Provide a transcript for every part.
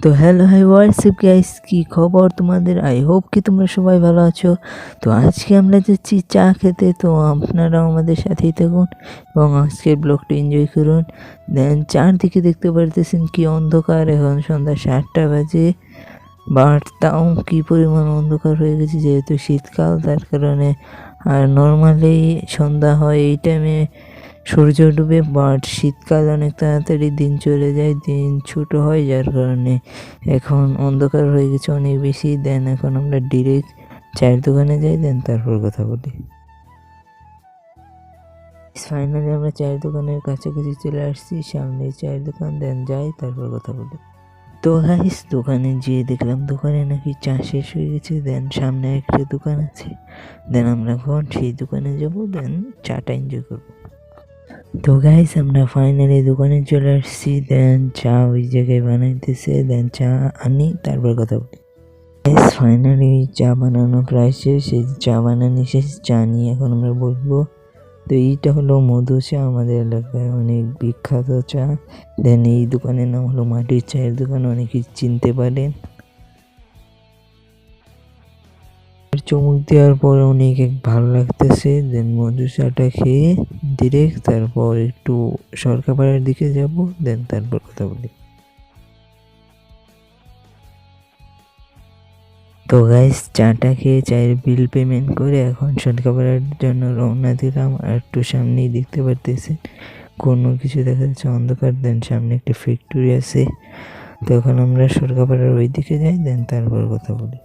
তো hello hi WhatsApp guys, কি খবর তোমাদের? আই হোপ কি তোমরা সবাই ভালো আছো। তো আজকে আমরা যাচ্ছি চা খেতে, তো আপনারাও আমাদের সাথেই থাকুন এবং আজকের ব্লগটা এনজয় করুন। দেন চারদিকে দেখতে পারতেছেন কি অন্ধকার, এখন সন্ধ্যা 7টা বাজে, বাট তাও কি পরিমাণ অন্ধকার হয়ে গেছে যেহেতু শীতকাল, তার কারণে। আর নর্মালি সন্ধ্যা হয় এই টাইমে, সূর্য ডুবে, বাট শীতকাল অনেক তাড়াতাড়ি দিন চলে যায়, দিন ছোট হয়, যার কারণে এখন অন্ধকার হয়ে গেছে অনেক বেশি। দেন এখন আমরা ডিরেক্ট চায়ের দোকানে যাই, দেন তারপর কথা বলি। ফাইনালি আমরা চায়ের দোকানের কাছাকাছি চলে আসছি, সামনে চায়ের দোকান, দেন যাই তারপর কথা বলি। তো গাইস দোকানে যেয়ে দেখলাম দোকানে নাকি চা শেষ হয়ে গেছে, দেন সামনে একটা দোকান আছে, দেন আমরা এখন সেই দোকানে যাবো, দেন চাটা এনজয় করবো। তো গাইস আমরা ফাইনালি দোকানে চলে আসছি, দেন চা ওই জায়গায় বানাইতেছে, দেন চা আনি তারপর কথা বলি। গাইস ফাইনালি চা বানানো প্রায় শেষ, এই চা বানানো শেষ, চা নিয়ে এখন আমরা বলবো। তো এইটা হলো মধু চা, আমাদের এলাকায় অনেক বিখ্যাত চা। দেন এই দোকানের নাম হলো মাটির চায়ের দোকান, অনেকেই চিনতে পারেন। চুমুক দেওয়ার পর অনেক ভালো লাগতেছে, দেন মধু চাটা খেয়ে ডিরেক্ট তারপর একটু সরকাপাড়ার দিকে যাব, দেন তারপর কথা বলি। তো গাইস চাটা খেয়ে চায়ের বিল পেমেন্ট করে এখন সরকাপাড়ার জন্য রওনা দিলাম। আর একটু সামনেই দেখতে পারতেছেন কোনো কিছু দেখা যাচ্ছে অন্ধকার, দেন সামনে একটা ফ্যাক্টরি আছে। তো এখন আমরা সরকাপাড়ার ওই দিকে যাই, দেন তারপর কথা বলি।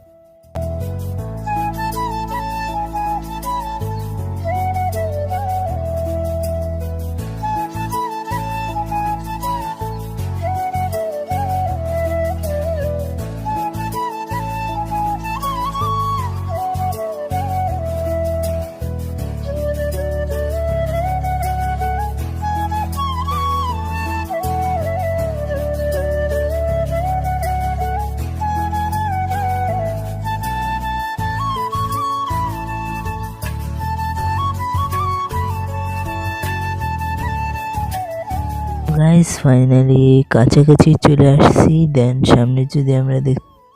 গাইস ফাইনালি কাছাকাছি চলে আসছি, দেন সামনে যদি আমরা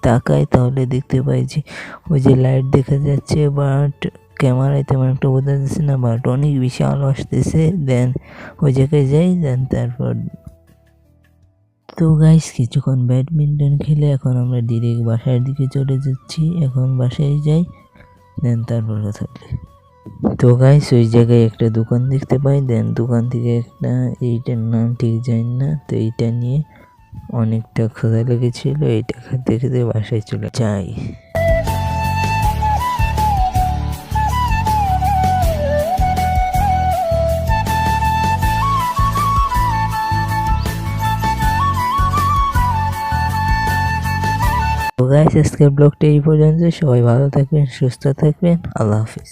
তাকাই তাহলে দেখতে পাই যে ওই যে লাইট দেখা যাচ্ছে, বাট ক্যামেরায় তেমন একটা বোঝা যাচ্ছে না, বাট অনেক বেশি আলো আসতেছে। দেন ওই জায়গায় যাই, দেন তারপর। তো গাইস কিছুক্ষণ ব্যাডমিন্টন খেলে এখন আমরা ডিরেক্ট বাসার দিকে চলে যাচ্ছি, এখন বাসায় যাই, দেন তারপর কথা বলি। তো গাইস ওই জায়গায় একটা দোকান দেখতে পাই, দেন দোকান থেকে একটা, এইটার নাম ঠিক জানি না, তো এইটা নিয়ে অনেকটা ক্ষুধা লেগেছিল, এইটা খেতে খেতে বাসায় চলে যাই। তো গাইস আজকের ব্লগটা এই পর্যন্ত, সবাই ভালো থাকবেন, সুস্থ থাকবেন, আল্লাহ হাফিজ।